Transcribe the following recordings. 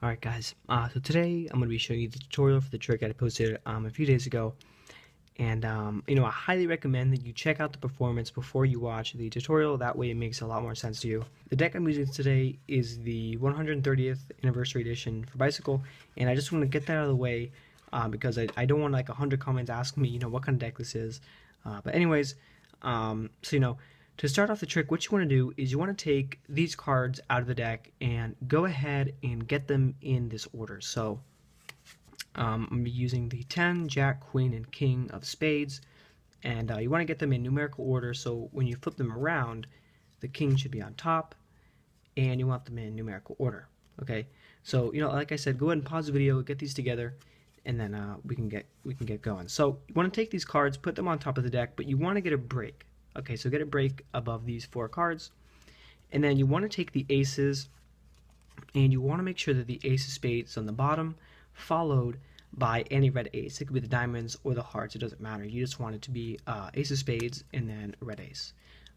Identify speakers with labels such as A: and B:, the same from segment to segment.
A: Alright guys, so today I'm going to be showing you the tutorial for the trick I posted a few days ago, and I highly recommend that you check out the performance before you watch the tutorial. That way it makes a lot more sense to you. The deck I'm using today is the 130th anniversary edition for Bicycle, and I just want to get that out of the way because I don't want like 100 comments asking me what kind of deck this is. But anyways, to start off the trick, what you want to do is you want to take these cards out of the deck and go ahead and get them in this order. So I'm going to be using the 10, Jack, Queen, and King of Spades, and you want to get them in numerical order, so when you flip them around, the King should be on top, and you want them in numerical order. Okay, so like I said, go ahead and pause the video, get these together, and then we can get going. So you want to take these cards, put them on top of the deck, but you want to get a break. Okay, so get a break above these 4 cards, and then you want to take the aces, and you want to make sure that the ace of spades is on the bottom, followed by any red ace. It could be the diamonds or the hearts, it doesn't matter. You just want it to be ace of spades and then red ace.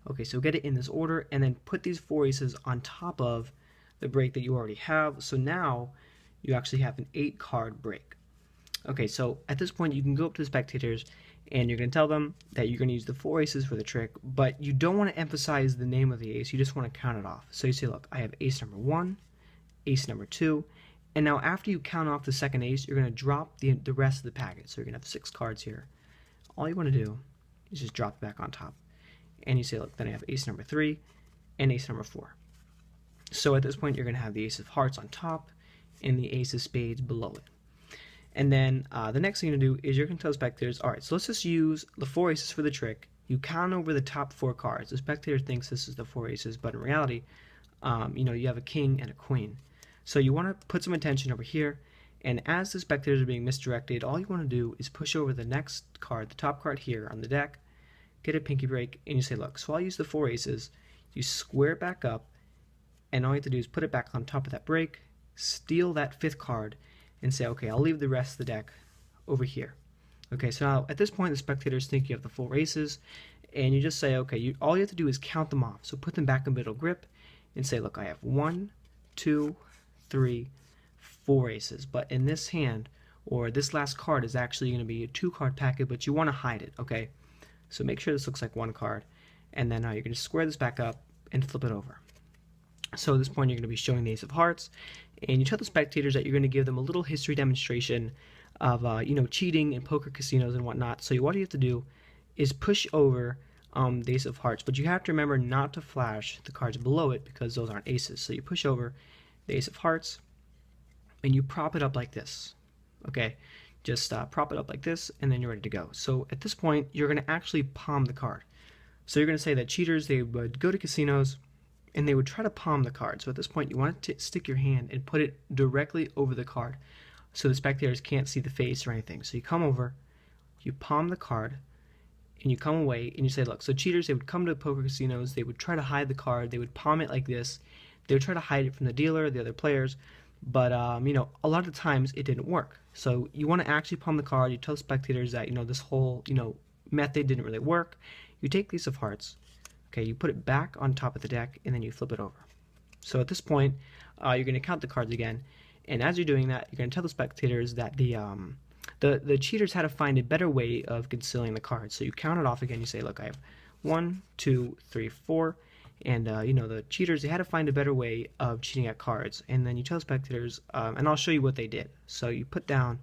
A: Okay, so get it in this order, and then put these 4 aces on top of the break that you already have. So now you actually have an 8-card break. Okay, so at this point you can go up to the spectators and you're going to tell them that you're going to use the 4 aces for the trick, but you don't want to emphasize the name of the ace, you just want to count it off. So you say, look, I have ace number 1, ace number 2, and now after you count off the second ace, you're going to drop the rest of the packet. So you're going to have 6 cards here. All you want to do is just drop it back on top. And you say, look, then I have ace number 3 and ace number 4. So at this point, you're going to have the ace of hearts on top and the ace of spades below it. And then the next thing to do is you're going to tell the spectators, alright, so let's just use the 4 aces for the trick. You count over the top 4 cards. The spectator thinks this is the 4 aces, but in reality, you have a king and a queen. So you want to put some attention over here, and as the spectators are being misdirected, all you want to do is push over the next card, the top card here on the deck, get a pinky break, and you say, look, so I'll use the 4 aces, you square it back up, and all you have to do is put it back on top of that break, steal that 5th card, and say, okay, I'll leave the rest of the deck over here. Okay, so now at this point the spectators think you have the 4 aces, and you just say, okay, all you have to do is count them off. So put them back in middle grip and say, look, I have 1, 2, 3, 4 aces. But in this hand, or this last card is actually going to be a 2-card packet, but you want to hide it, okay? So make sure this looks like 1 card, and then you're going to square this back up and flip it over. So at this point you're going to be showing the ace of hearts, and you tell the spectators that you're going to give them a little history demonstration of cheating in poker casinos and whatnot. So what you have to do is push over the ace of hearts, but you have to remember not to flash the cards below it because those aren't aces. So you push over the ace of hearts and you prop it up like this. Okay, just prop it up like this, and then you're ready to go. So at this point you're going to actually palm the card. So you're going to say that cheaters, they would go to casinos and they would try to palm the card. So at this point you want to stick your hand and put it directly over the card so the spectators can't see the face or anything. So you come over, you palm the card, and you come away and you say, look, so cheaters, they would come to poker casinos, they would try to hide the card, they would palm it like this, they would try to hide it from the dealer, the other players, but a lot of times it didn't work. So you want to actually palm the card. You tell the spectators that this whole method didn't really work. You take the ace of hearts, okay, you put it back on top of the deck, and then you flip it over. So at this point, you're going to count the cards again, and as you're doing that, you're going to tell the spectators that the cheaters had to find a better way of concealing the cards. So you count it off again. You say, look, I have 1, 2, 3, 4, and the cheaters, they had to find a better way of cheating at cards. And then you tell the spectators, and I'll show you what they did. So you put down,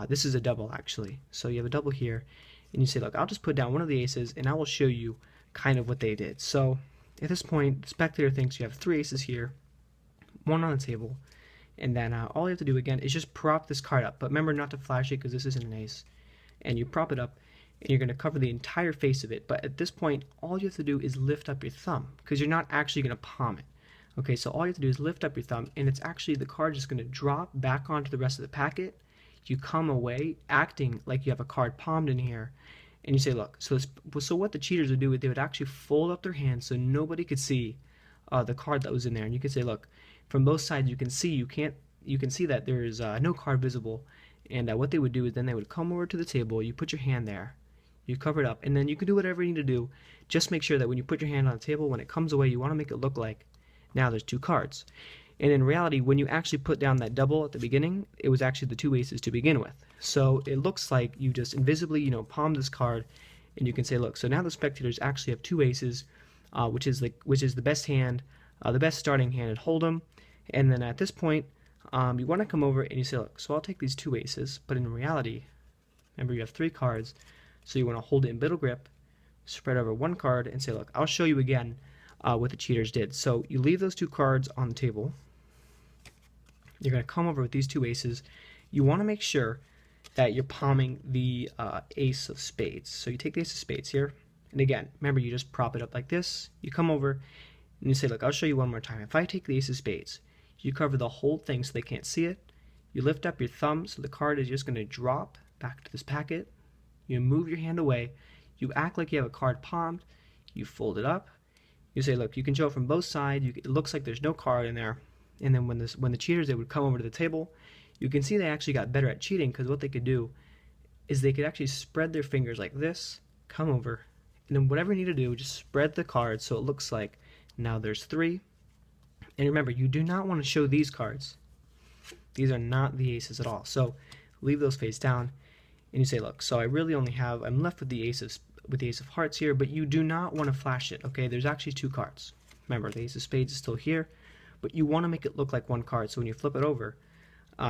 A: this is a double actually. So you have a double here, and you say, look, I'll just put down one of the aces, and I will show you kind of what they did. So at this point, the spectator thinks you have 3 aces here, 1 on the table, and then all you have to do again is just prop this card up. But remember not to flash it because this isn't an ace. And you prop it up, and you're going to cover the entire face of it. But at this point, all you have to do is lift up your thumb because you're not actually going to palm it. Okay, so all you have to do is lift up your thumb, and it's actually the card just going to drop back onto the rest of the packet. You come away acting like you have a card palmed in here, and you say, look, so what the cheaters would do is they would actually fold up their hands so nobody could see the card that was in there. And you can say, look, from both sides you can see that there is no card visible. And what they would do is then they would come over to the table, you put your hand there, you cover it up, and then you can do whatever you need to do. Just make sure that when you put your hand on the table, when it comes away, you want to make it look like now there's 2 cards. And in reality, when you actually put down that double at the beginning, it was actually the two aces to begin with. So it looks like you just invisibly, palm this card, and you can say, look, so now the spectators actually have two aces, which is the best hand, the best starting hand at Hold'em. And then at this point, you want to come over and you say, look, so I'll take these two aces, but in reality, remember you have three cards, so you want to hold it in middle grip, spread over one card, and say, look, I'll show you again what the cheaters did. So you leave those two cards on the table. You're going to come over with these two aces. You want to make sure that you're palming the ace of spades. So you take the ace of spades here, and again, remember you just prop it up like this. You come over and you say, look, I'll show you one more time. If I take the ace of spades, you cover the whole thing so they can't see it. You lift up your thumb so the card is just going to drop back to this packet. You move your hand away. You act like you have a card palmed. You fold it up. You say, look, you can show it from both sides. It looks like there's no card in there. And then when the cheaters, they would come over to the table, you can see they actually got better at cheating, because what they could do is they could actually spread their fingers like this, come over, and then whatever you need to do, just spread the cards so it looks like now there's three. And remember, you do not want to show these cards. These are not the aces at all. So leave those face down, and you say, look, so I really only have, I'm left with the ace of hearts here, but you do not want to flash it, okay? There's actually two cards. Remember, the ace of spades is still here, but you want to make it look like one card. So when you flip it over,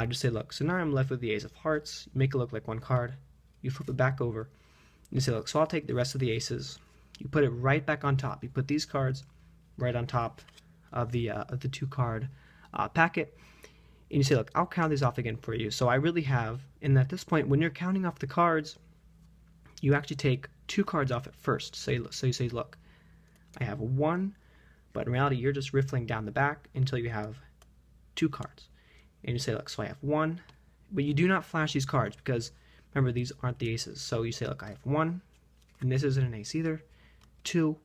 A: just say, look, so now I'm left with the ace of hearts. You make it look like one card. You flip it back over, and you say, look, so I'll take the rest of the aces. You put it right back on top. You put these cards right on top of the two card packet, and you say, look, I'll count these off again for you. So I really have, and at this point, when you're counting off the cards, you actually take two cards off at first. So you say, look, I have one, but in reality, you're just riffling down the back until you have two cards. And you say, look, so I have one, but you do not flash these cards because, remember, these aren't the aces. So you say, look, I have one, and this isn't an ace either, two,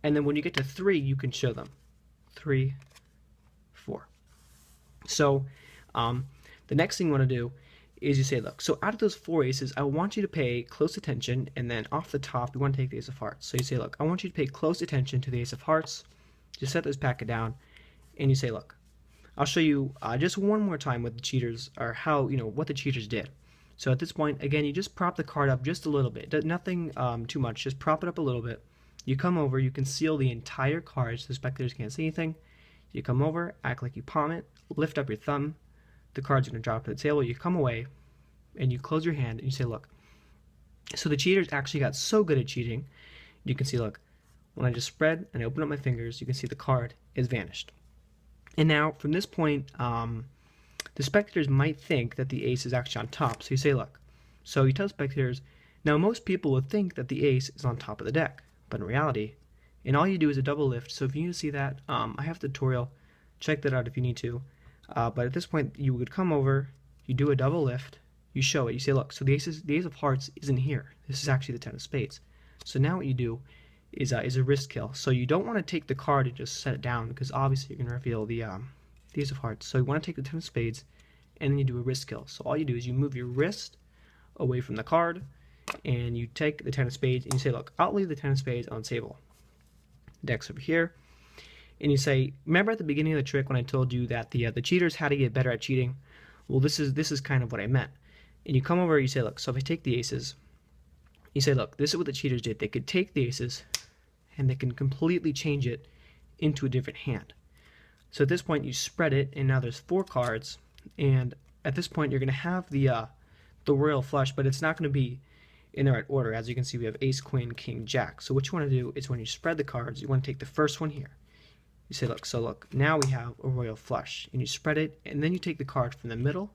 A: and then when you get to three, you can show them. 3, 4. So the next thing you want to do is you say, look, so out of those four aces, I want you to pay close attention, and then off the top, you want to take the ace of hearts. So you say, look, I want you to pay close attention to the ace of hearts. Just set this packet down, and you say, look, I'll show you just one more time what the cheaters, or how, what the cheaters did. So at this point, again, you just prop the card up just a little bit. Nothing too much, just prop it up a little bit. You come over, you conceal the entire card so the spectators can't see anything. You come over, act like you palm it, lift up your thumb, the card's going to drop to the table. You come away, and you close your hand, and you say, look, so the cheaters actually got so good at cheating, you can see, look, when I just spread and I open up my fingers, you can see the card is vanished. And now, from this point, the spectators might think that the ace is actually on top. So you say, look, so you tell spectators, now most people would think that the ace is on top of the deck, but in reality, and all you do is a double lift. So if you need to see that, I have a tutorial, check that out if you need to. But at this point, you would come over, you do a double lift, you show it, you say, look, so the ace of hearts isn't here. This is actually the 10 of spades. So now what you do is a wrist kill. So you don't want to take the card and just set it down, because obviously you're going to reveal the ace of hearts. So you want to take the 10 of spades, and then you do a wrist kill. So all you do is you move your wrist away from the card, and you take the 10 of spades, and you say, look, I'll leave the 10 of spades on the table. Deck's over here. And you say, remember at the beginning of the trick when I told you that the cheaters had to get better at cheating? Well, this is kind of what I meant. And you come over, you say, look, so if I take the aces, you say, look, this is what the cheaters did. They could take the aces, and they can completely change it into a different hand. So at this point, you spread it, and now there's four cards, and at this point, you're going to have the royal flush, but it's not going to be in the right order. As you can see, we have ace, queen, king, jack. So what you want to do is when you spread the cards, you want to take the first one here. You say, look, so look, now we have a royal flush, and you spread it, and then you take the card from the middle,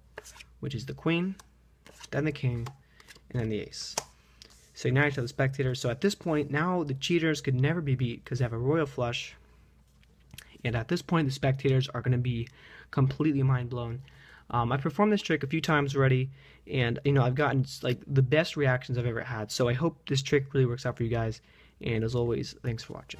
A: which is the queen, then the king, and then the ace. So now you tell the spectators, so at this point, now the cheaters could never be beat because they have a royal flush, and at this point, the spectators are going to be completely mind blown. I performed this trick a few times already, and I've gotten like the best reactions I've ever had. So I hope this trick really works out for you guys. And as always, thanks for watching.